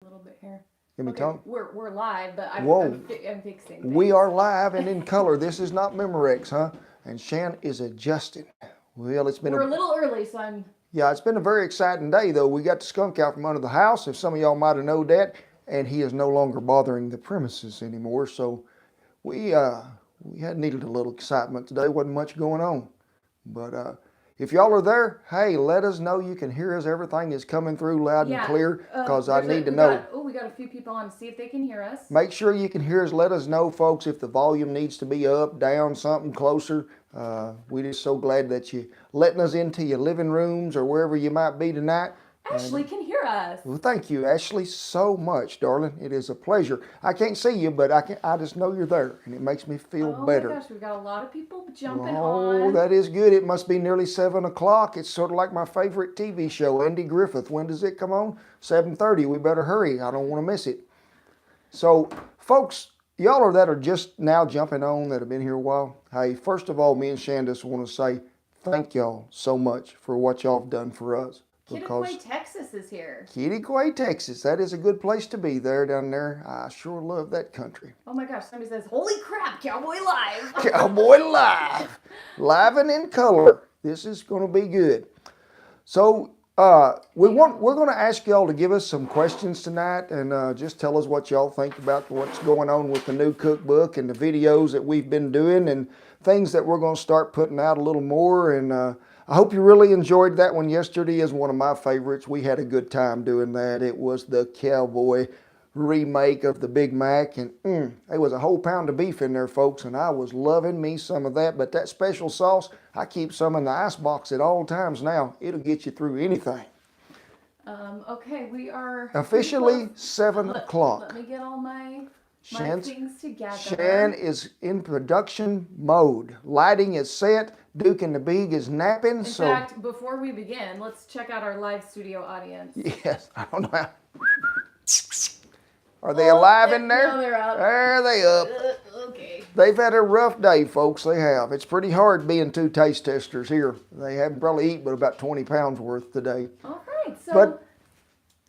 A little bit here. Give me tone. We're live, but I'm fixing things. We are live and in color. This is not Memorex, huh? And Shan is adjusting. Well, we're a little early, so I'm... Yeah, it's been a very exciting day, though. We got the skunk out from under the house, if some of y'all might have known that, and he is no longer bothering the premises anymore. So we had needed a little excitement today. Wasn't much going on. But if y'all are there, hey, let us know you can hear us. Everything is coming through loud and clear, because I need to know. We got a few people on to see if they can hear us. Make sure you can hear us. Let us know, folks, if the volume needs to be up, down, something closer. We're just so glad that you letting us into your living rooms or wherever you might be tonight. Ashley can hear us. Well, thank you, Ashley, so much, darling. It is a pleasure. I can't see you, but I just know you're there, and it makes me feel better. Oh my gosh, we've got a lot of people jumping on. Oh, that is good. It must be nearly 7 o'clock. It's sort of like my favorite TV show, Andy Griffith. When does it come on? 7:30. We better hurry. I don't want to miss it. So, folks, y'all that are just now jumping on that have been here a while, hey, first of all, me and Shandis want to say thank y'all so much for what y'all have done for us. Kittiquay, Texas is here. Kittiquay, Texas. That is a good place to be there down there. I sure love that country. Oh my gosh, somebody says, holy crap, Cowboy Live. Cowboy Live. Live and in color. This is going to be good. So we're going to ask y'all to give us some questions tonight and just tell us what y'all think about what's going on with the new cookbook and the videos that we've been doing and things that we're going to start putting out a little more. And I hope you really enjoyed that one yesterday. Is one of my favorites. We had a good time doing that. It was the cowboy remake of the Big Mac, and there was a whole pound of beef in there, folks, and I was loving me some of that. But that special sauce, I keep some in the icebox at all times now. It'll get you through anything. Okay, we are officially 7 o'clock. Let me get all my things together. Shan is in production mode. Lighting is set. Duke and the Beag is napping. In fact, before we begin, let's check out our live studio audience. Yes, I don't know. Are they alive in there? No, they're up. There they up. Okay. They've had a rough day, folks. They have. It's pretty hard being two taste testers here. They haven't probably eaten but about 20 pounds worth today. All right, so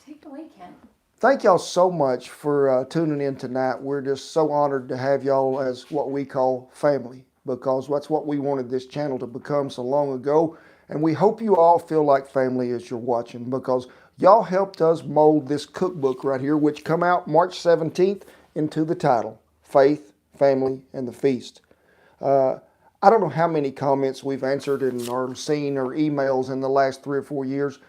take it away, Ken. Thank y'all so much for tuning in tonight. We're just so honored to have y'all as what we call family, because that's what we wanted this channel to become so long ago. And we hope you all feel like family as you're watching, because y'all helped us mold this cookbook right here, which come out March 17th into the title, Faith, Family, and the Feast. I don't know how many comments we've answered or seen or emails in the last 3 or 4 years,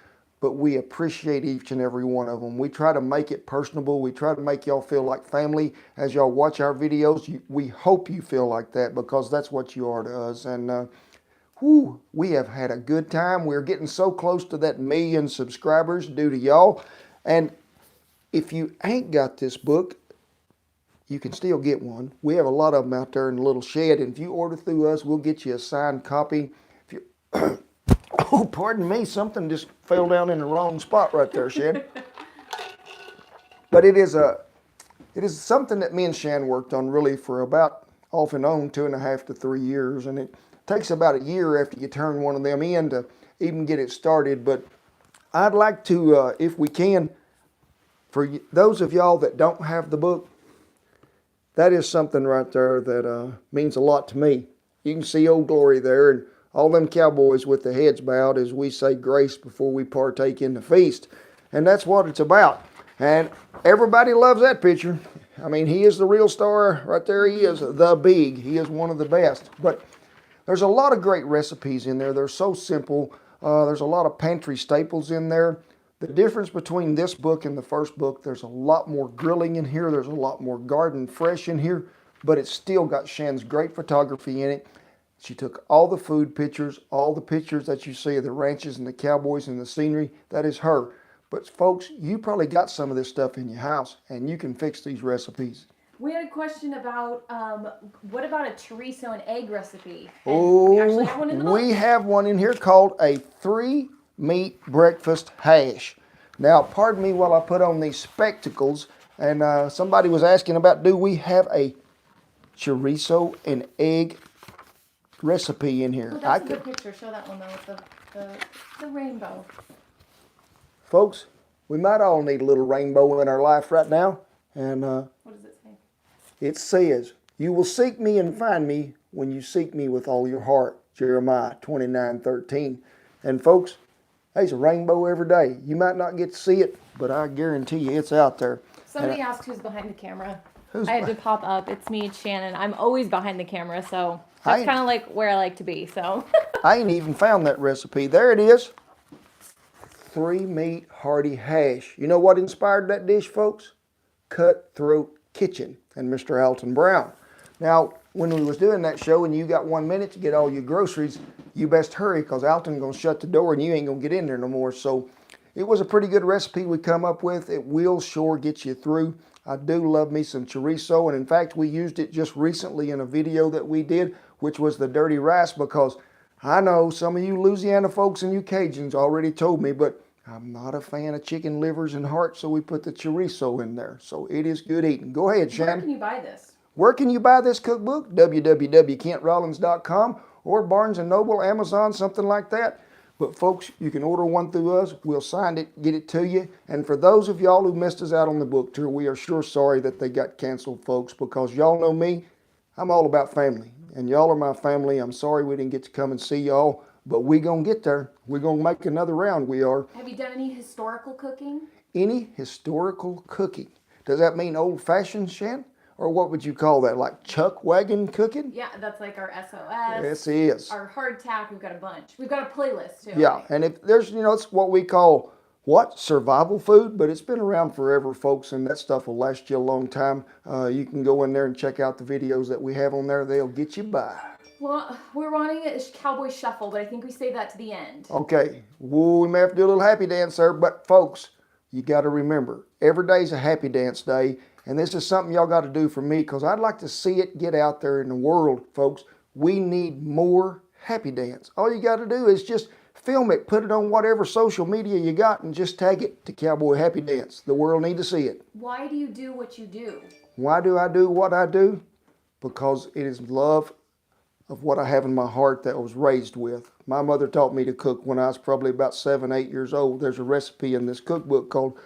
but we appreciate each and every one of them. We try to make it personable. We try to make y'all feel like family as y'all watch our videos. We hope you feel like that, because that's what you are to us. And we have had a good time. We're getting so close to that 1 million subscribers due to y'all. And if you ain't got this book, you can still get one. We have a lot of them out there in the little shed. And if you order through us, we'll get you a signed copy. If you oh, pardon me, something just fell down in the wrong spot right there, Shan. But it is something that me and Shan worked on really for about off and on 2.5 to 3 years. And it takes about a year after you turn one of them in to even get it started. But I'd like to, if we can, for those of y'all that don't have the book, that is something right there that means a lot to me. You can see Old Glory there and all them cowboys with their heads bowed as we say grace before we partake in the feast. And that's what it's about. And everybody loves that picture. I mean, he is the real star right there. He is the Big. He is one of the best. But there's a lot of great recipes in there. They're so simple. There's a lot of pantry staples in there. The difference between this book and the first book, there's a lot more grilling in here. There's a lot more garden fresh in here. But it's still got Shan's great photography in it. She took all the food pictures, all the pictures that you see of the ranches and the cowboys and the scenery. That is her. But folks, you probably got some of this stuff in your house, and you can fix these recipes. We had a question about, what about a chorizo and egg recipe? And we have one in here called a 3-meat breakfast hash. Now, pardon me while I put on these spectacles, and somebody was asking about, do we have a chorizo and egg recipe in here? Oh, that's a good picture. Show that one though with the rainbow. Folks, We might all need a little rainbow in our life right now. And What does it say? it says, "You will seek me and find me when you seek me with all your heart." Jeremiah 29:13. And folks, there's a rainbow every day. You might not get to see it, but I guarantee you it's out there. Somebody asked who's behind the camera. Who's I had to pop up. It's me, it's Shannon. I'm always behind the camera, so that's kind of like where I like to be. So I ain't even found that recipe. There it is. 3-meat hearty hash. You know what inspired that dish, folks? Cutthroat Kitchen and Mr. Alton Brown. Now, when we was doing that show and you got 1 minute to get all your groceries, you best hurry because Alton's going to shut the door and you ain't going to get in there no more. So it was a pretty good recipe we come up with. It will sure get you through. I do love me some chorizo, and in fact, we used it just recently in a video that we did, which was the dirty rice, because I know some of you Louisiana folks and you Cajuns already told me, but I'm not a fan of chicken livers and hearts, so we put the chorizo in there. So it is good eating. Go ahead, Shannon. where can you buy this? Where can you buy this cookbook? www.kentrollins.com or Barnes & Noble, Amazon, something like that. But folks, you can order one through us. We'll sign it, get it to you. And for those of y'all who missed us out on the book tour, we are sure sorry that they got canceled, folks, because y'all know me. I'm all about family, and y'all are my family. I'm sorry we didn't get to come and see y'all, but we gonna get there. We're gonna make another round, we are. Have you done any historical cooking? Any historical cooking? Does that mean old-fashioned, Shan? Or what would you call that, like chuck wagon cooking? Yeah, that's like our SOS. Yes, it is. Our hardtack, we've got a bunch. We've got a playlist too. Yeah, and if there's, it's what we call, survival food, but it's been around forever, folks, and that stuff will last you a long time. You can go in there and check out the videos that we have on there. They'll get you by. Well, we're wanting a cowboy shuffle, but I think we save that to the end. Okay, well, we may have to do a little happy dance there, but folks, you got to remember, every day's a happy dance day. And this is something y'all got to do for me because I'd like to see it get out there in the world, folks. We need more happy dance. All you got to do is just film it, put it on whatever social media you got, and just tag it to Cowboy Happy Dance. The world need to see it. Why do you do what you do? Why do I do what I do? Because it is love of what I have in my heart that I was raised with. My mother taught me to cook when I was probably about 7, 8 years old. There's a recipe in this cookbook called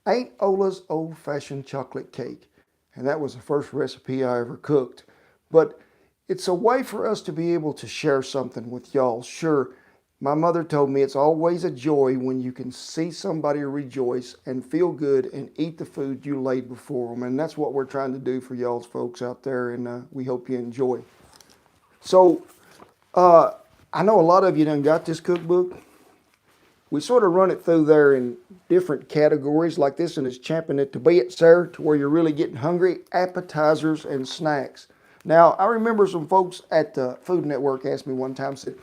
Aunt Ola's Old-Fashioned Chocolate Cake. And that was the first recipe I ever cooked. But it's a way for us to be able to share something with y'all. Sure, my mother told me it's always a joy when you can see somebody rejoice and feel good and eat the food you laid before them. And that's what we're trying to do for y'all's folks out there, and we hope you enjoy. So, I know a lot of you done got this cookbook. We sort of run it through there in different categories like this, and it's champing at the bit, sir, to where you're really getting hungry, appetizers and snacks. Now, I remember some folks at the Food Network asked me one time, said,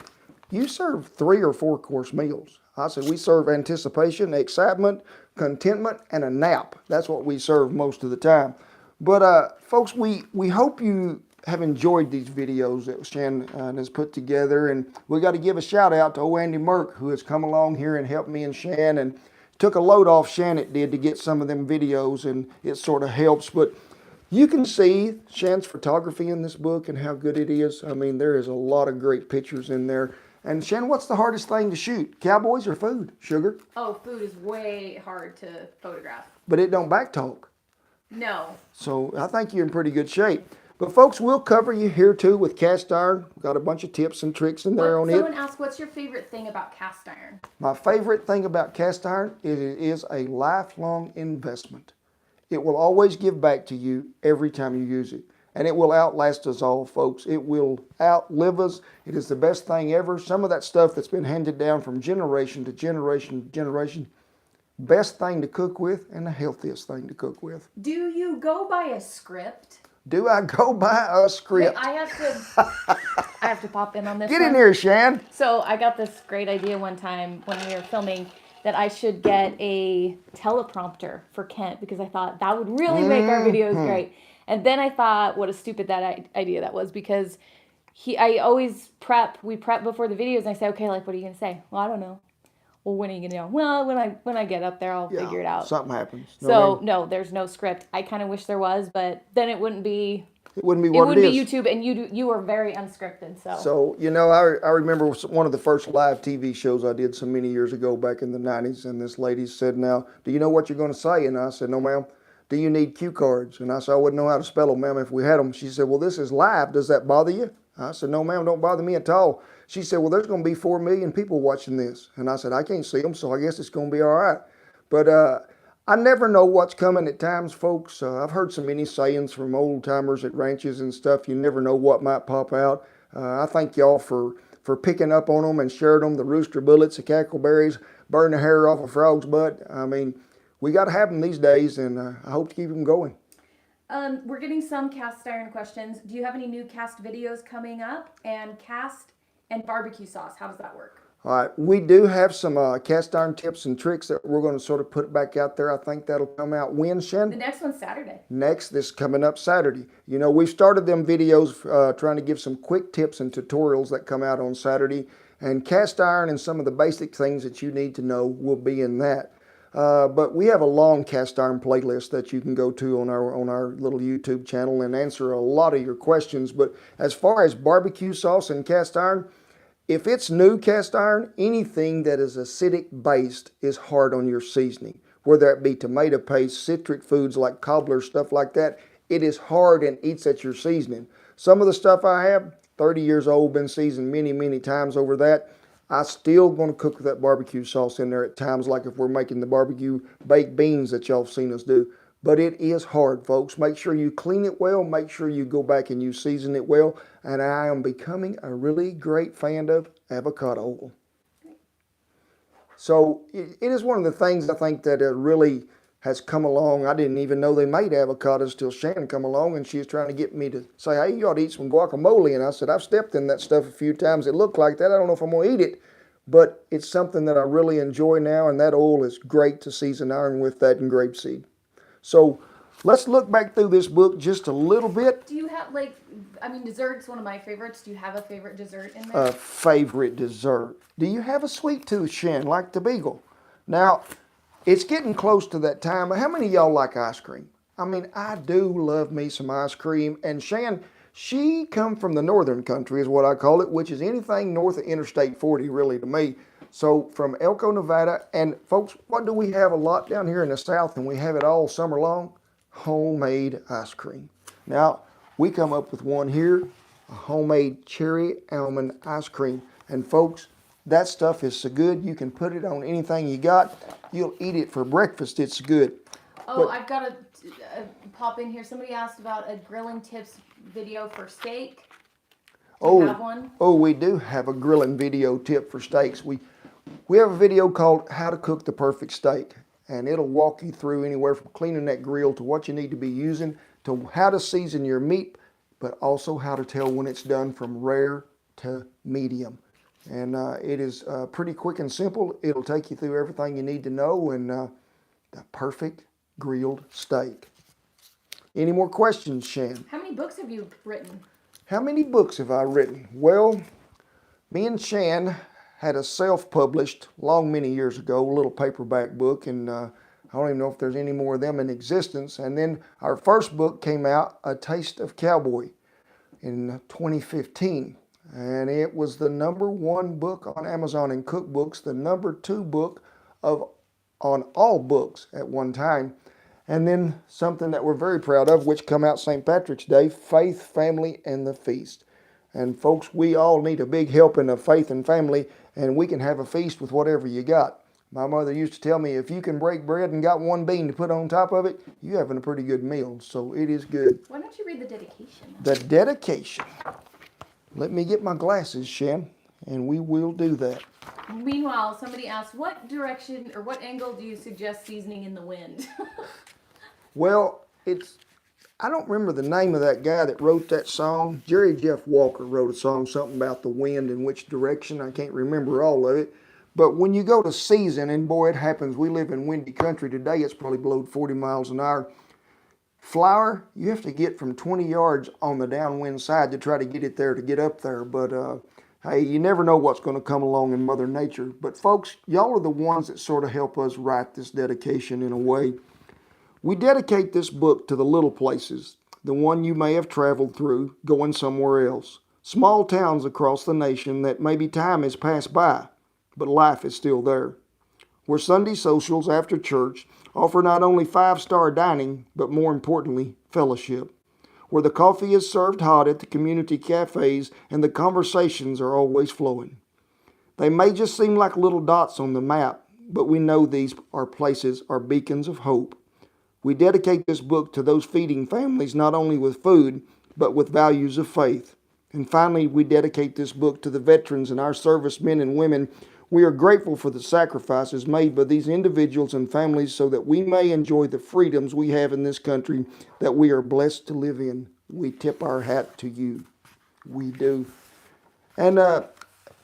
you serve 3 or 4 course meals? I said, we serve anticipation, excitement, contentment, and a nap. That's what we serve most of the time. But folks, we hope you have enjoyed these videos that Shan has put together, and we got to give a shout out to old Andy Merck, who has come along here and helped me and Shan and took a load off Shan it did to get some of them videos, and it sort of helps. But you can see Shan's photography in this book and how good it is. I mean, there is a lot of great pictures in there. And Shan, what's the hardest thing to shoot? Cowboys or food? Sugar? Oh, food is way hard to photograph. But it don't backtalk. No. So I think you're in pretty good shape. But folks, we'll cover you here too with cast iron. We've got a bunch of tips and tricks in there on it. Someone asked, what's your favorite thing about cast iron? My favorite thing about cast iron is it is a lifelong investment. It will always give back to you every time you use it. And it will outlast us all, folks. It will outlive us. It is the best thing ever. Some of that stuff that's been handed down from generation to generation to generation. Best thing to cook with and the healthiest thing to cook with. Do you go by a script? Do I go by a script? I have to pop in on this. Get in here, Shan. So I got this great idea one time when we were filming that I should get a teleprompter for Kent because I thought that would really make our videos great. And then I thought, what a stupid idea that was, because I always we prep before the videos, and I say, okay, like, what are you gonna say? Well, I don't know. Well, when are you gonna know? Well, when I get up there, I'll figure it out. Something happens. So no, there's no script. I kind of wish there was, but then it wouldn't be it wouldn't be It what would it be is. YouTube, and you are very unscripted. So, So, you know, I remember one of the first live TV shows I did so many years ago back in the 90s, and this lady said, now, do you know what you're going to say? And I said, no, ma'am. Do you need cue cards? And I said, I wouldn't know how to spell them, ma'am, if we had them. She said, well, this is live. Does that bother you? I said, no, ma'am, don't bother me at all. She said, well, there's going to be 4 million people watching this. And I said, I can't see them, so I guess it's going to be all right. But I never know what's coming at times, folks. I've heard so many sayings from old timers at ranches and stuff. You never know what might pop out. I thank y'all for picking up on them and sharing them. The rooster bullets, the cackleberries, burn the hair off a frog's butt. I mean, we got to have them these days, and I hope to keep them going. we're getting some cast iron questions. Do you have any new cast videos coming up? And cast and barbecue sauce, how does that work? All right, we do have some cast iron tips and tricks that we're going to sort of put back out there. I think that'll come out when, Shen? The next one's Saturday. This coming up Saturday. You know, we've started them videos trying to give some quick tips and tutorials that come out on Saturday. And cast iron and some of the basic things that you need to know will be in that. But we have a long cast iron playlist that you can go to on our little YouTube channel and answer a lot of your questions. But as far as barbecue sauce and cast iron, if it's new cast iron, anything that is acidic based is hard on your seasoning. Whether it be tomato paste, citric foods like cobbler, stuff like that, it is hard and eats at your seasoning. Some of the stuff I have, 30 years old, been seasoned many, many times over that. I still going to cook with that barbecue sauce in there at times, like if we're making the barbecue baked beans that y'all have seen us do. But it is hard, folks. Make sure you clean it well. Make sure you go back and you season it well. And I am becoming a really great fan of avocado oil. So it is one of the things I think that really has come along. I didn't even know they made avocados till Shannon come along, and she was trying to get me to say, hey, you ought to eat some guacamole. And I said, I've stepped in that stuff a few times. It looked like that. I don't know if I'm going to eat it. But it's something that I really enjoy now, and that oil is great to season iron with, that and grapeseed. So let's look back through this book just a little bit. Do you have, dessert's one of my favorites. Do you have a favorite dessert in there? A favorite dessert. Do you have a sweet tooth, Shan, like the beagle? Now, it's getting close to that time. How many of y'all like ice cream? I mean, I do love me some ice cream. And Shan, she come from the northern country is what I call it, which is anything north of Interstate 40 really to me. So from Elko, Nevada, and folks, what do we have a lot down here in the south, and we have it all summer long? Homemade ice cream. Now, we come up with one here, a homemade cherry almond ice cream. And folks, that stuff is so good, you can put it on anything you got. You'll eat it for breakfast, it's good. Oh, I've got to pop in here. Somebody asked about a grilling tips video for steak. Do you have one? Oh, we do have a grilling video tip for steaks. We have a video called How to Cook the Perfect Steak, and it'll walk you through anywhere from cleaning that grill to what you need to be using to how to season your meat, but also how to tell when it's done from rare to medium. And it is pretty quick and simple. It'll take you through everything you need to know and the perfect grilled steak. Any more questions, Shan? How many books have you written? How many books have I written? Well, me and Shan had a self-published, many years ago, little paperback book, and I don't even know if there's any more of them in existence. And then our first book came out, A Taste of Cowboy, in 2015. And it was the #1 book on Amazon and Cookbooks, the #2 book on all books at one time. And then something that we're very proud of, which come out St. Patrick's Day, Faith, Family, and the Feast. And folks, we all need a big helping of faith and family, and we can have a feast with whatever you got. My mother used to tell me, if you can break bread and got one bean to put on top of it, you're having a pretty good meal. So it is good. Why don't you read the dedication? The dedication. Let me get my glasses, Shan, and we will do that. Meanwhile, somebody asked, what direction or what angle do you suggest seasoning in the wind? Well, I don't remember the name of that guy that wrote that song. Jerry Jeff Walker wrote a song, something about the wind and which direction. I can't remember all of it. But when you go to season, and boy, it happens, we live in windy country today, it's probably below 40 miles an hour. Flour, you have to get from 20 yards on the downwind side to try to get it there to get up there. But hey, you never know what's going to come along in Mother Nature. But folks, y'all are the ones that sort of help us write this dedication in a way. We dedicate this book to the little places the one you may have traveled through going somewhere else. Small towns across the nation that maybe time has passed by, but life is still there. Where Sunday socials after church offer not only five-star dining, but more importantly, fellowship. Where the coffee is served hot at the community cafes and the conversations are always flowing. They may just seem like little dots on the map, but we know these are places are beacons of hope. We dedicate this book to those feeding families not only with food, but with values of faith. And finally, we dedicate this book to the veterans and our servicemen and women. We are grateful for the sacrifices made by these individuals and families so that we may enjoy the freedoms we have in this country that we are blessed to live in. We tip our hat to you. We do. And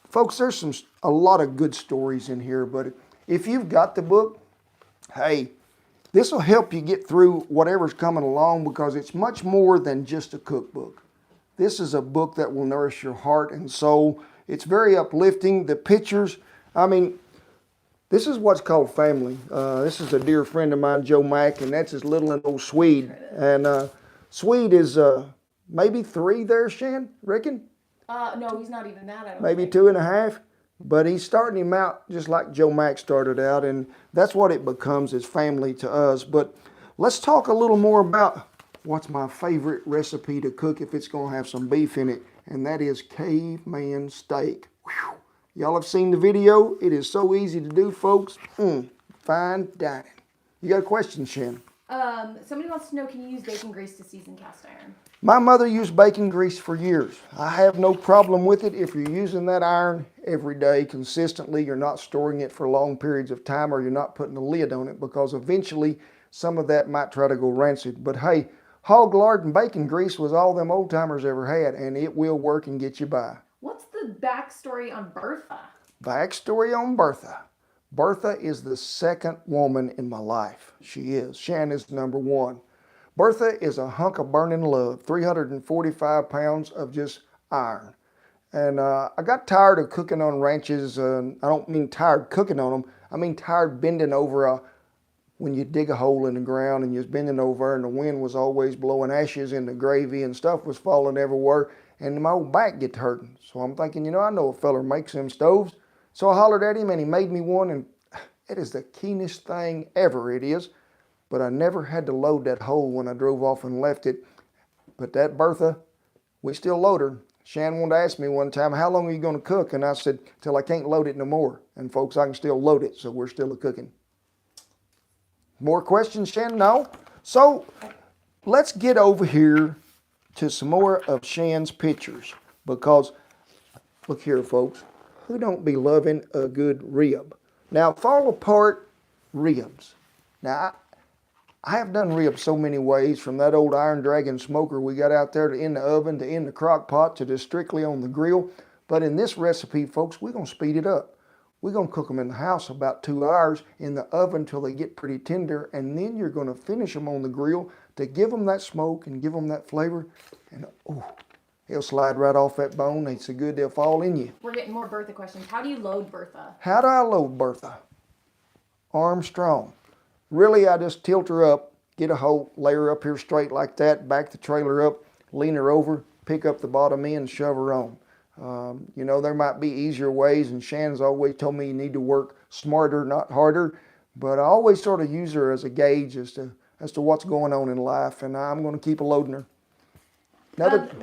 folks, there's a lot of good stories in here, but if you've got the book, hey, this will help you get through whatever's coming along because it's much more than just a cookbook. This is a book that will nourish your heart and soul. It's very uplifting. The pictures, I mean, this is what's called family. This is a dear friend of mine, Joe Mack, and that's his little and old Swede. And Swede is maybe 3 there, Shan, reckon? No, he's not even that, I don't Maybe think. 2.5. But he's starting him out just like Joe Mack started out, and that's what it becomes is family to us. But let's talk a little more about what's my favorite recipe to cook if it's going to have some beef in it, and that is Caveman Steak. Whew. Y'all have seen the video. It is so easy to do, folks. Fine dining. You got a question, Shannon? Somebody wants to know, can you use bacon grease to season cast iron? My mother used bacon grease for years. I have no problem with it if you're using that iron every day consistently. You're not storing it for long periods of time, or you're not putting a lid on it, because eventually some of that might try to go rancid. But hey, hog lard and bacon grease was all them old timers ever had, and it will work and get you by. What's the backstory on Bertha? Backstory on Bertha. Bertha is the second woman in my life. She is. Shannon's number 1. Bertha is a hunk of burning love, 345 pounds of just iron. And I got tired of cooking on ranches. I don't mean tired cooking on them. I mean tired bending over when you dig a hole in the ground and you're bending over and the wind was always blowing ashes in the gravy and stuff was falling everywhere. And my old back get hurting. So I'm thinking, I know a feller makes them stoves. So I hollered at him and he made me one, and it is the keenest thing ever, it is. But I never had to load that hole when I drove off and left it. But that Bertha, we still load her. Shan wanted to ask me one time, how long are you going to cook? And I said, till I can't load it no more. And folks, I can still load it, so we're still cooking. More questions, Shan? No? So let's get over here to some more of Shan's pictures. Because, look here, folks, who don't be loving a good rib? Now, fall apart ribs. Now, I have done ribs so many ways, from that old Iron Dragon smoker we got out there to in the oven to in the crock pot to just strictly on the grill. But in this recipe, folks, we're going to speed it up. We're going to cook them in the house about 2 hours in the oven till they get pretty tender, and then you're going to finish them on the grill to give them that smoke and give them that flavor. And they'll slide right off that bone. They so good they'll fall in you. We're getting more Bertha questions. How do you load Bertha? How do I load Bertha? Armstrong. Really, I just tilt her up, get a hole, lay her up here straight like that, back the trailer up, lean her over, pick up the bottom end, and shove her on. There might be easier ways, and Shannon's always told me you need to work smarter, not harder. But I always sort of use her as a gauge as to what's going on in life, and I'm going to keep loading her.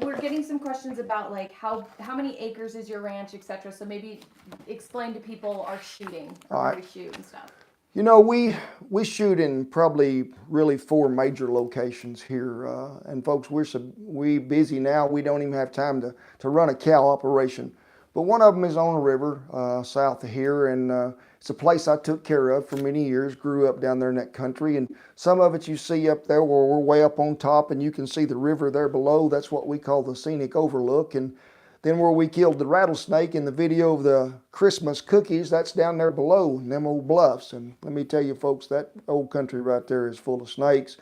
We're getting some questions about like how many acres is your ranch, etc. So maybe explain to people our shooting, or where we shoot and stuff. We shoot in probably really 4 major locations here, and folks, we busy now. We don't even have time to run a cow operation. But one of them is on a river south of here, and it's a place I took care of for many years. Grew up down there in that country, and some of it you see up there where we're way up on top, and you can see the river there below. That's what we call the scenic overlook. And then where we killed the rattlesnake in the video of the Christmas cookies, that's down there below in them old bluffs. And let me tell you, folks, that old country right there is full of snakes.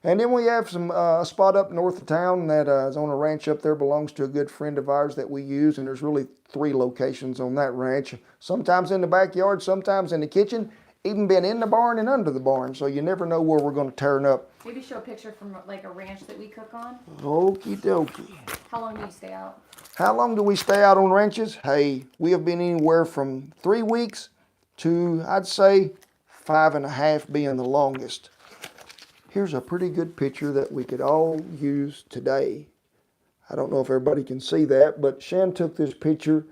And then we have some spot up north of town that is on a ranch up there, belongs to a good friend of ours that we use. And there's really 3 locations on that ranch. Sometimes in the backyard, sometimes in the kitchen. even been in the barn and under the barn, so you never know where we're going to turn up. Maybe show a picture from like a ranch that we cook on. Okie dokie. How long do you stay out? How long do we stay out on ranches? Hey, we have been anywhere from 3 weeks to, I'd say, 5.5 being the longest. Here's a pretty good picture that we could all use today. I don't know if everybody can see that, but Shan took this picture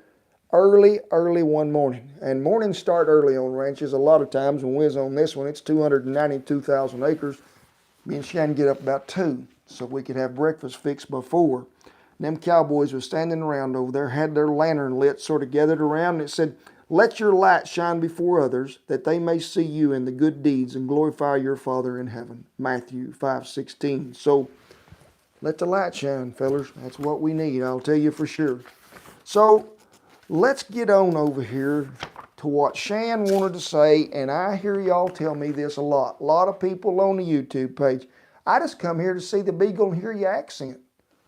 early one morning. And mornings start early on ranches. A lot of times when we was on this one, it's 292,000 acres. Me and Shan get up about 2 so we could have breakfast fixed before. And them cowboys were standing around over there, had their lantern lit, sort of gathered around, and it said, "Let your light shine before others, that they may see you in the good deeds and glorify your Father in heaven." Matthew 5:16. So let the light shine, fellers. That's what we need, I'll tell you for sure. So let's get on over here to what Shan wanted to say, and I hear y'all tell me this a lot. A lot of people on the YouTube page. I just come here to see the beagle and hear your accent.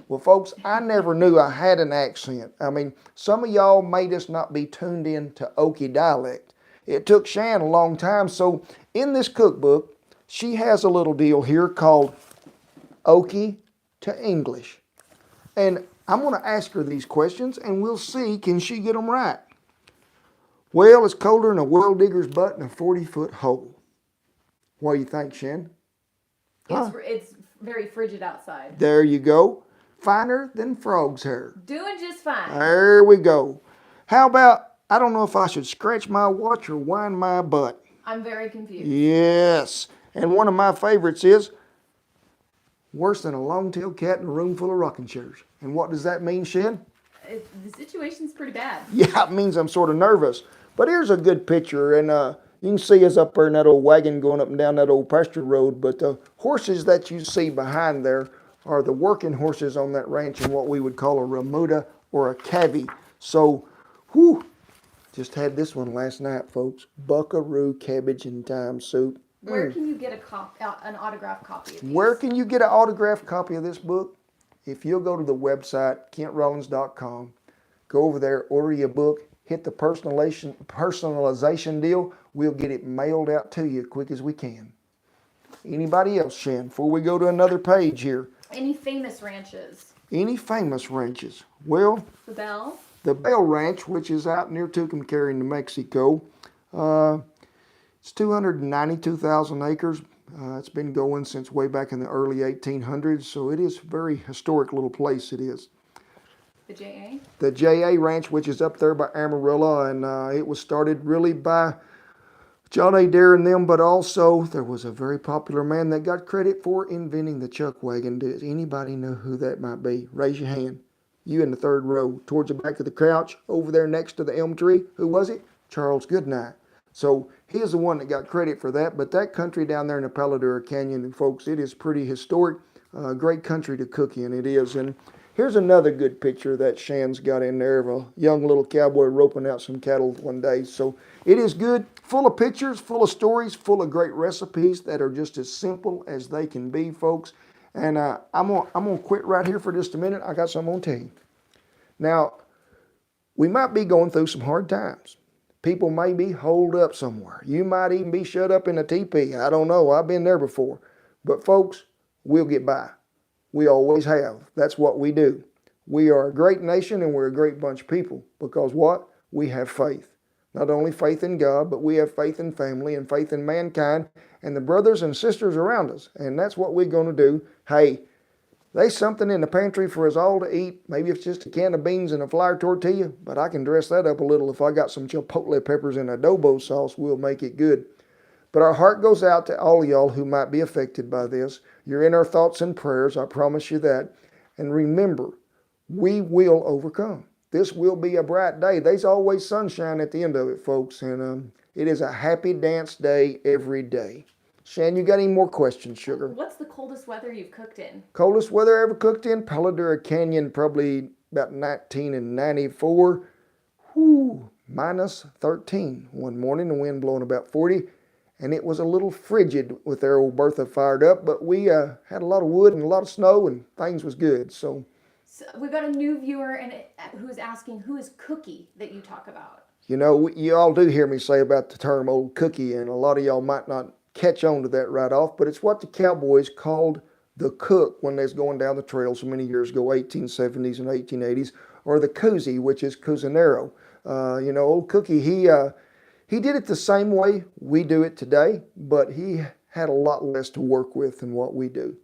Well, folks, I never knew I had an accent. I mean, some of y'all may just not be tuned in to Okie dialect. It took Shan a long time, so in this cookbook, she has a little deal here called Okie to English. And I'm going to ask her these questions, and we'll see, can she get them right? Well, it's colder than a well digger's butt in a 40-foot hole. What do you think, Shan? It's very frigid outside. There you go. Finer than frog's hair. Doing just fine. There we go. How about, I don't know if I should scratch my watch or wind my butt. I'm very confused. Yes. And one of my favorites is worse than a long-tailed cat in a room full of rocking chairs. And what does that mean, Shan? The situation's pretty bad. Yeah, it means I'm sort of nervous. But here's a good picture, and you can see us up there in that old wagon going up and down that old pasture road. But the horses that you see behind there are the working horses on that ranch in what we would call a remuda or a cavvy. So, whew, just had this one last night, folks. Buckaroo cabbage and thyme soup. Where can you get an autographed copy of these? Where can you get an autographed copy of this book? If you'll go to the website, KentRollins.com, go over there, order your book, hit the personalization deal, we'll get it mailed out to you as quick as we can. Anybody else, Shan, before we go to another page here? Any famous ranches? Any famous ranches? Well, The Bell. The Bell Ranch, which is out near Tucumcari, New Mexico, it's 292,000 acres. It's been going since way back in the early 1800s, so it is a very historic little place, it is. The J.A.? The J.A. Ranch, which is up there by Amarillo, and it was started really by John A. Dare and them, but also there was a very popular man that got credit for inventing the chuck wagon. Does anybody know who that might be? Raise your hand. You in the third row, towards the back of the couch, over there next to the elm tree. Who was it? Charles Goodnight. So he is the one that got credit for that, but that country down there in the Palo Canyon, and folks, it is pretty historic. Great country to cook in, it is. And here's another good picture that Shan's got in there of a young little cowboy roping out some cattle one day. So it is good, full of pictures, full of stories, full of great recipes that are just as simple as they can be, folks. And I'm gonna quit right here for just a minute. I got something to tell you. Now, we might be going through some hard times. People may be holed up somewhere. You might even be shut up in a teepee. I don't know. I've been there before. But folks, we'll get by. We always have. That's what we do. We are a great nation and we're a great bunch of people. Because what? We have faith. Not only faith in God, but we have faith in family and faith in mankind and the brothers and sisters around us. And that's what we're going to do. Hey, there's something in the pantry for us all to eat. Maybe it's just a can of beans and a flour tortilla, but I can dress that up a little. If I got some chipotle peppers and adobo sauce, we'll make it good. But our heart goes out to all of y'all who might be affected by this. You're in our thoughts and prayers, I promise you that. And remember, we will overcome. This will be a bright day. There's always sunshine at the end of it, folks. And it is a happy dance day every day. Shan, you got any more questions, sugar? What's the coldest weather you've cooked in? Coldest weather I ever cooked in? Palo Canyon, probably about 1994. Whoo, minus 13 one morning, the wind blowing about 40. And it was a little frigid with their old Bertha fired up, but we had a lot of wood and a lot of snow and things was good. So we've got a new viewer and who's asking, who is Cookie that you talk about? You know, you all do hear me say about the term old cookie, and a lot of y'all might not catch on to that right off, but it's what the cowboys called the cook when they was going down the trail so many years ago, 1870s and 1880s, or the cozy, which is Cusinero. You know, old Cookie, he did it the same way we do it today, but he had a lot less to work with than what we do.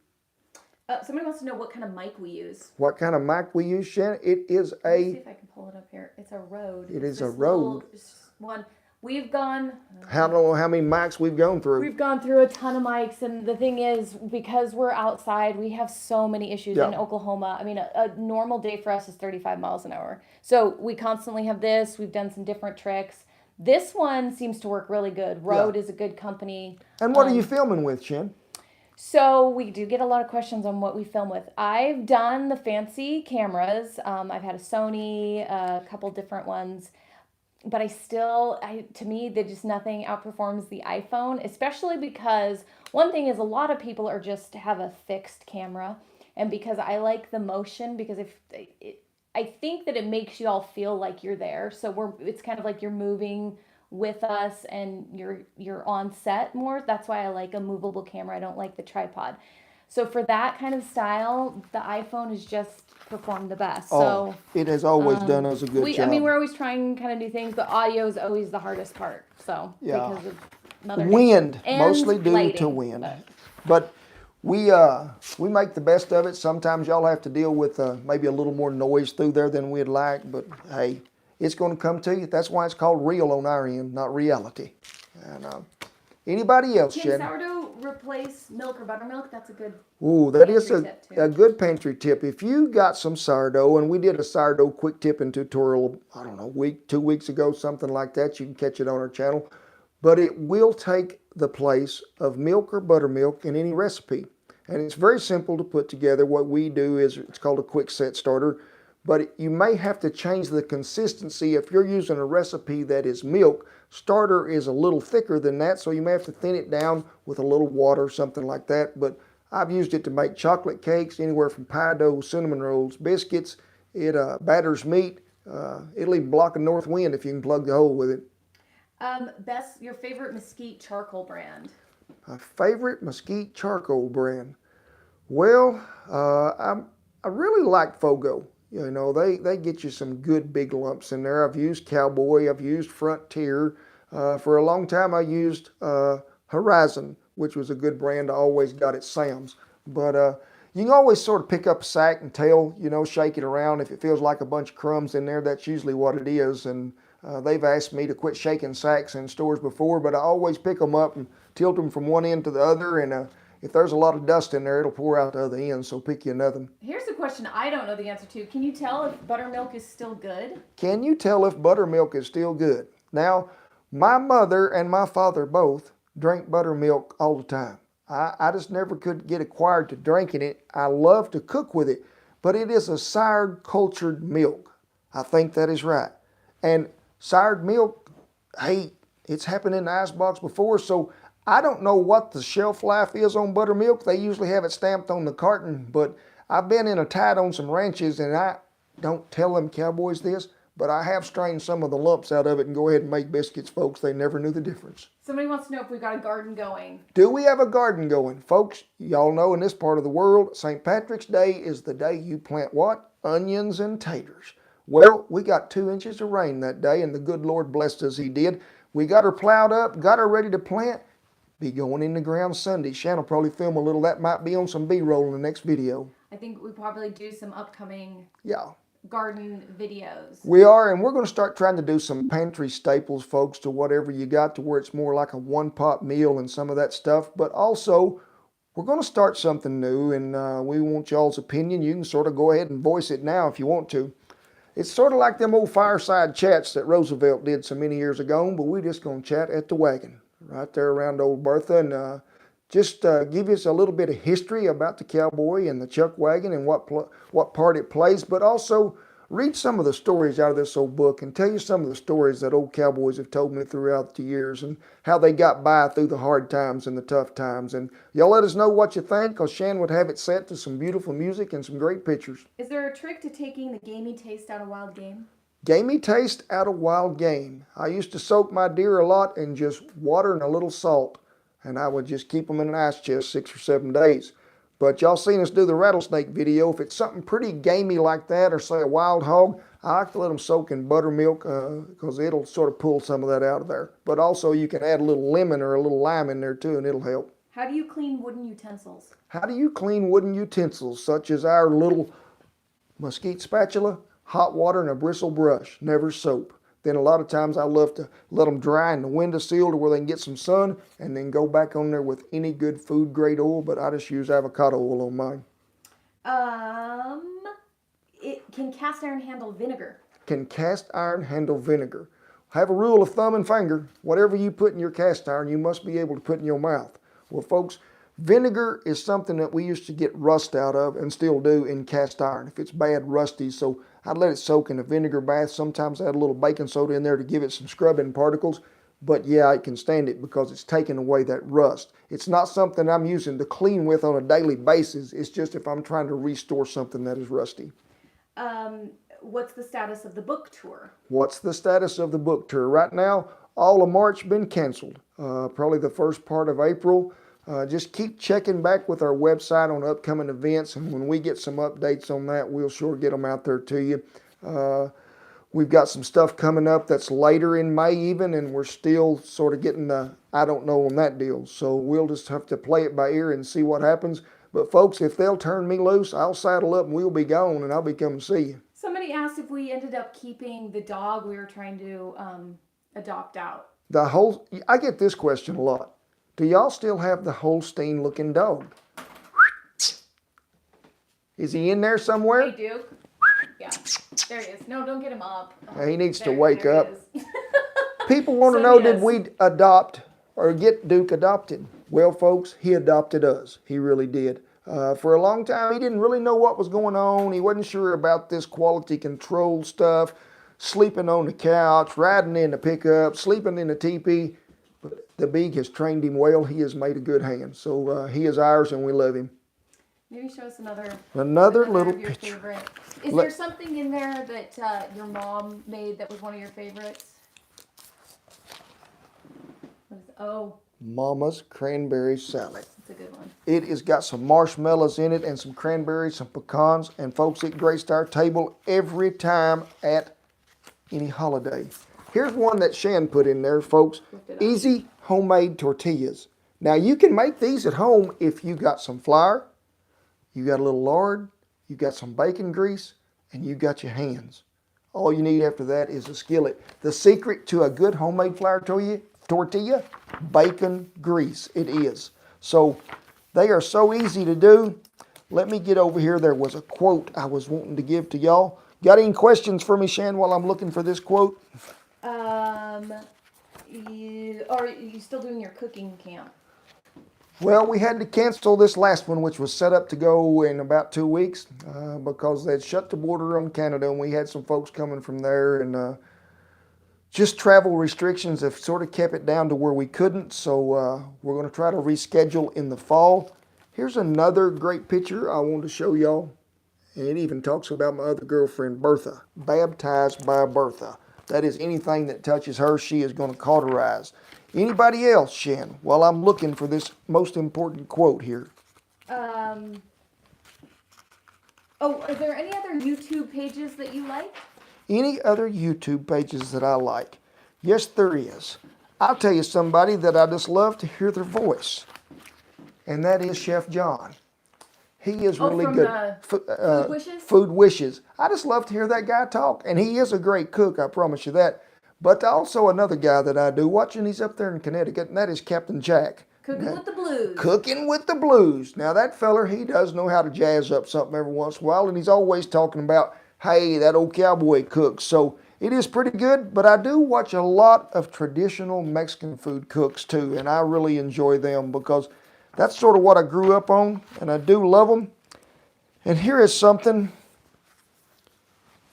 Somebody wants to know what kind of mic we use. What kind of mic we use, Shannon? It is Let me see if I can pull it up here. It's a Rode. It is this a Rode. One. We've gone. I don't know how many mics we've gone through. We've gone through a ton of mics, and the thing is, because we're outside, we have so many issues in Oklahoma. I mean, a normal day for us is 35 miles an hour. So we constantly have this. We've done some different tricks. This one seems to work really good. Rode is a good company. And what are you filming with, Shen? So we do get a lot of questions on what we film with. I've done the fancy cameras. I've had a Sony, a couple different ones. But to me, just nothing outperforms the iPhone, especially because one thing is a lot of people are just have a fixed camera. And because I like the motion, because I think that it makes you all feel like you're there. So it's kind of like you're moving with us and you're on set more. That's why I like a movable camera. I don't like the tripod. So for that kind of style, the iPhone has just performed the best. So it has always done us a good job. I mean, we're always trying kind of new things, but audio is always the hardest part. So because of Mother wind, and mostly due lighting, to wind. But we make the best of it. Sometimes y'all have to deal with maybe a little more noise through there than we'd like, but hey, it's going to come to you. That's why it's called real on our end, not reality. And anybody else, Can sourdough replace milk or buttermilk? That's a good. Ooh, that is a good pantry tip. If you got some sourdough, and we did a sourdough quick tipping tutorial, I don't know, 2 weeks ago, something like that. You can catch it on our channel. But it will take the place of milk or buttermilk in any recipe. And it's very simple to put together. What we do is, it's called a quick set starter. But you may have to change the consistency. If you're using a recipe that is milk, starter is a little thicker than that, so you may have to thin it down with a little water, something like that. But I've used it to make chocolate cakes, anywhere from pie dough, cinnamon rolls, biscuits. It batters meat. It'll even block a north wind if you can plug the hole with it. Your favorite mesquite charcoal brand? My favorite mesquite charcoal brand? Well, I really like Fogo. You know, they get you some good big lumps in there. I've used Cowboy. I've used Frontier. For a long time, I used Horizon, which was a good brand I always got at Sam's. But you can always sort of pick up a sack and tail, you know, shake it around. If it feels like a bunch of crumbs in there, that's usually what it is. And they've asked me to quit shaking sacks in stores before, but I always pick them up and tilt them from one end to the other. And if there's a lot of dust in there, it'll pour out the other end, so pick you another one. Here's a question I don't know the answer to. Can you tell if buttermilk is still good? Can you tell if buttermilk is still good? Now, my mother and my father both drank buttermilk all the time. I just never could get acquired to drinking it. I love to cook with it, but it is a sired cultured milk. I think that is right. And sired milk, hey, it's happened in the icebox before, so I don't know what the shelf life is on buttermilk. They usually have it stamped on the carton, but I've been in a tide on some ranches, and I don't tell them cowboys this, but I have strained some of the lumps out of it and go ahead and make biscuits, folks. They never knew the difference. Somebody wants to know if we've got a garden going. Do we have a garden going? Folks, y'all know in this part of the world, St. Patrick's Day is the day you plant what? Onions and taters. Well, we got 2 inches of rain that day, and the good Lord blessed us he did. We got her plowed up, got her ready to plant. Be going in the ground Sunday. Shannon will probably film a little. That might be on some B-roll in the next video. I think we probably do some upcoming Yeah. garden videos. We are, and we're going to start trying to do some pantry staples, folks, to whatever you got, to where it's more like a one-pot meal and some of that stuff. But also, we're going to start something new, and we want y'all's opinion. You can sort of go ahead and voice it now if you want to. It's sort of like them old fireside chats that Roosevelt did so many years ago, but we're just going to chat at the wagon right there around old Bertha, and just give us a little bit of history about the cowboy and the chuck wagon and what part it plays, but also read some of the stories out of this old book and tell you some of the stories that old cowboys have told me throughout the years and how they got by through the hard times and the tough times. And y'all let us know what you think, because Shan would have it set to some beautiful music and some great pictures. Is there a trick to taking the gamey taste out of wild game? Gamey taste out of wild game. I used to soak my deer a lot in just water and a little salt, and I would just keep them in an ice chest 6 or 7 days. But y'all seen us do the rattlesnake video. If it's something pretty gamey like that, or say a wild hog, I like to let them soak in buttermilk because it'll sort of pull some of that out of there. But also you can add a little lemon or a little lime in there too, and it'll help. How do you clean wooden utensils? How do you clean wooden utensils, such as our little mesquite spatula, hot water, and a bristle brush, never soap. Then a lot of times I love to let them dry in the windowsill to where they can get some sun, and then go back on there with any good food grade oil, but I just use avocado oil on mine. Can cast iron handle vinegar? Can cast iron handle vinegar? Have a rule of thumb and finger. Whatever you put in your cast iron, you must be able to put in your mouth. Well, folks, vinegar is something that we used to get rust out of and still do in cast iron if it's bad rusty. So I'd let it soak in a vinegar bath. Sometimes I add a little baking soda in there to give it some scrubbing particles. But yeah, I can stand it because it's taking away that rust. It's not something I'm using to clean with on a daily basis. It's just if I'm trying to restore something that is rusty. What's the status of the book tour? What's the status of the book tour? Right now, all of March been canceled. Probably the first part of April. Just keep checking back with our website on upcoming events, and when we get some updates on that, we'll sure get them out there to you. We've got some stuff coming up that's later in May even, and we're still sort of getting the I don't know on that deal. So we'll just have to play it by ear and see what happens. But folks, if they'll turn me loose, I'll saddle up and we'll be gone, and I'll be coming to see you. Somebody asked if we ended up keeping the dog we were trying to adopt out. I get this question a lot. Do y'all still have the Holstein looking dog? Is he in there somewhere? Hey, Duke. Yeah, there he is. No, don't get him up. He needs to wake up. He People want to know, did we adopt or get Duke adopted? Well, folks, he adopted us. He really did. For a long time, he didn't really know what was going on. He wasn't sure about this quality control stuff, sleeping on the couch, riding in the pickup, sleeping in the teepee. But the Beag has trained him well. He has made a good hand. So he is ours, and we love him. Maybe show us another little of your picture. favorite. Is there something in there that your mom made that was one of your favorites? Mama's cranberry salad. That's a good one. It has got some marshmallows in it and some cranberries, some pecans, and folks, it graced our table every time at any holiday. Here's one that Shan put in there, folks. Easy homemade tortillas. Now, you can make these at home if you got some flour, you got a little lard, you got some bacon grease, and you got your hands. All you need after that is a skillet. The secret to a good homemade flour tortilla, bacon grease. It is. So they are so easy to do. Let me get over here. There was a quote I was wanting to give to y'all. Got any questions for me, Shan, while I'm looking for this quote? Are you still doing your cooking camp? Well, we had to cancel this last one, which was set up to go in about 2 weeks because they'd shut the border on Canada, and we had some folks coming from there, and just travel restrictions have sort of kept it down to where we couldn't. So we're going to try to reschedule in the fall. Here's another great picture I wanted to show y'all, and it even talks about my other girlfriend, Bertha, baptized by Bertha. That is, anything that touches her, she is going to cauterize. Anybody else, Shan, while I'm looking for this most important quote here? Are there any other YouTube pages that you like? Any other YouTube pages that I like? Yes, there is. I'll tell you somebody that I just love to hear their voice, and that is Chef John. He is really good. Food Wishes? Food Wishes. I just love to hear that guy talk, and he is a great cook, I promise you that. But also another guy that I do, watching, he's up there in Connecticut, and that is Captain Jack. Cooking with the Blues. Cooking with the Blues. Now that feller, he does know how to jazz up something every once in a while, and he's always talking about, hey, that old cowboy cooks. So it is pretty good, but I do watch a lot of traditional Mexican food cooks too, and I really enjoy them because that's sort of what I grew up on, and I do love them. And here is something.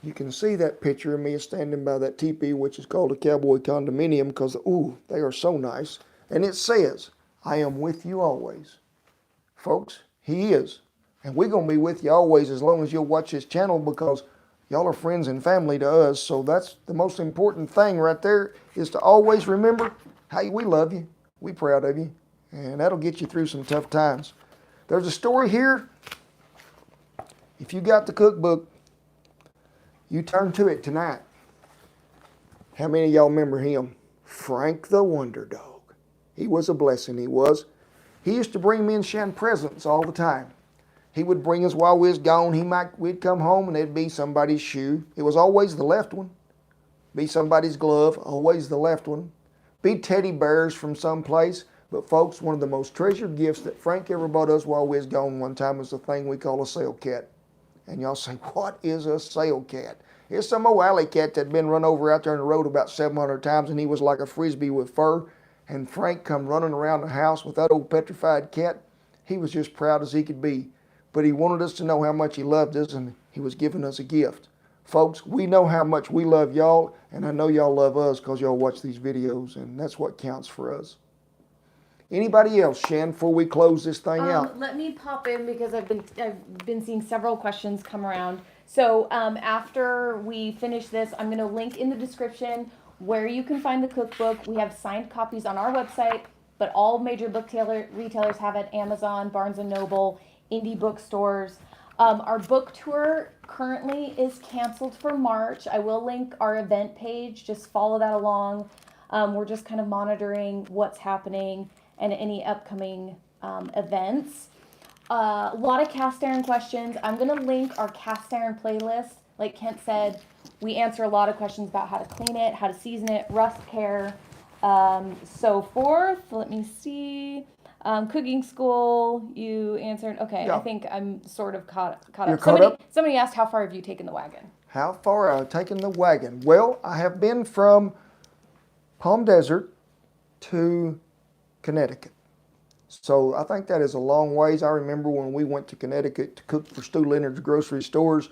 You can see that picture of me standing by that teepee, which is called a cowboy condominium, because, ooh, they are so nice. And it says, I am with you always. Folks, he is. And we're going to be with you always as long as you'll watch this channel, because Y'all are friends and family to us, so that's the most important thing right there, is to always remember, hey, we love you, we proud of you, and that'll get you through some tough times. There's a story here. If you got the cookbook, you turn to it tonight. How many of y'all remember him? Frank the Wonder Dog. He was a blessing, he was. He used to bring me and Shan presents all the time. He would bring us while we was gone. We'd come home and it'd be somebody's shoe. It was always the left one. Be somebody's glove, always the left one. Be teddy bears from someplace. But folks, one of the most treasured gifts that Frank ever bought us while we was gone one time was the thing we call a sail cat. And y'all say, what is a sail cat? It's some old alley cat that had been run over out there on the road about 700 times, and he was like a frisbee with fur. And Frank come running around the house with that old petrified cat. He was just proud as he could be. But he wanted us to know how much he loved us, and he was giving us a gift. Folks, we know how much we love y'all, and I know y'all love us because y'all watch these videos, and that's what counts for us. Anybody else, Shan, before we close this thing out? Let me pop in because I've been seeing several questions come around. So after we finish this, I'm going to link in the description where you can find the cookbook. We have signed copies on our website, but all major book retailers have it: Amazon, Barnes & Noble, indie bookstores. Our book tour currently is canceled for March. I will link our event page. Just follow that along. We're just kind of monitoring what's happening and any upcoming events. A lot of cast iron questions. I'm going to link our cast iron playlist. Like Kent said, we answer a lot of questions about how to clean it, how to season it, rust care, so forth. Let me see. Cooking school, you answered. Okay, yeah. I think I'm sort of caught up. Somebody asked, how far have you taken the wagon? How far I've taken the wagon? Well, I have been from Palm Desert to Connecticut. So I think that is a long ways. I remember when we went to Connecticut to cook for Stu Leonard's grocery stores.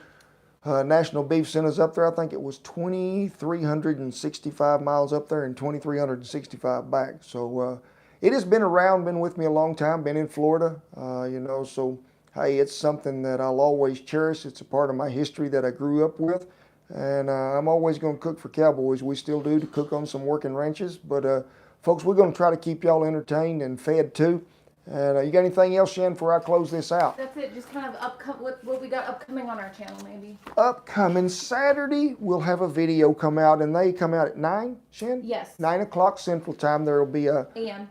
National Beef sent us up there. I think it was 2,365 miles up there and 2,365 back. So it has been around, been with me a long time, been in Florida, so hey, it's something that I'll always cherish. It's a part of my history that I grew up with. And I'm always going to cook for cowboys. We still do, to cook on some working ranches. But folks, we're going to try to keep y'all entertained and fed too. And you got anything else, Shan, before I close this out? That's it. Just kind of what we got upcoming on our channel, maybe. Upcoming Saturday, we'll have a video come out, and they come out at 9, Shan? Yes. 9 o'clock Central Time. There will be a AM.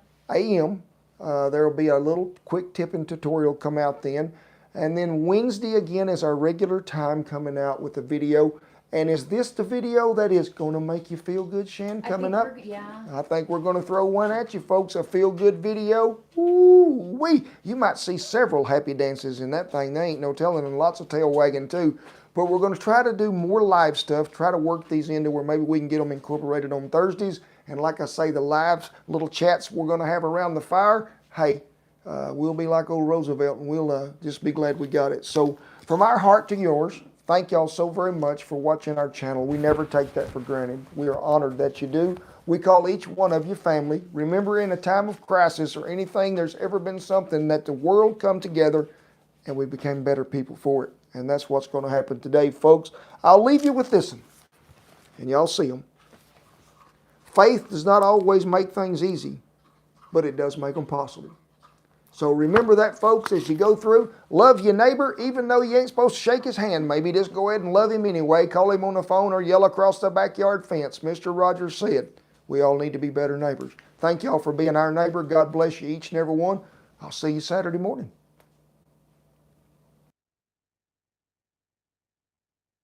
There will be a little quick tipping tutorial come out then. And then Wednesday again is our regular time coming out with a video. And is this the video that is going to make you feel good, Shan, coming up? Yeah. I think we're going to throw one at you, folks, a feel-good video. Ooh-wee. You might see several happy dances in that thing. There ain't no telling, and lots of tail wagging too. But we're going to try to do more live stuff, try to work these into where maybe we can get them incorporated on Thursdays. And like I say, the live little chats we're going to have around the fire, hey, we'll be like old Roosevelt, and we'll just be glad we got it. So from our heart to yours, thank y'all so very much for watching our channel. We never take that for granted. We are honored that you do. We call each one of you family. Remember, in a time of crisis or anything, there's ever been something that the world come together and we became better people for it. And that's what's going to happen today, folks. I'll leave you with this one, and y'all see them. Faith does not always make things easy, but it does make them possible. So remember that, folks, as you go through. Love your neighbor, even though you ain't supposed to shake his hand. Maybe just go ahead and love him anyway. Call him on the phone or yell across the backyard fence. Mr. Rogers said, we all need to be better neighbors. Thank y'all for being our neighbor. God bless you, each and every one. I'll see you Saturday morning.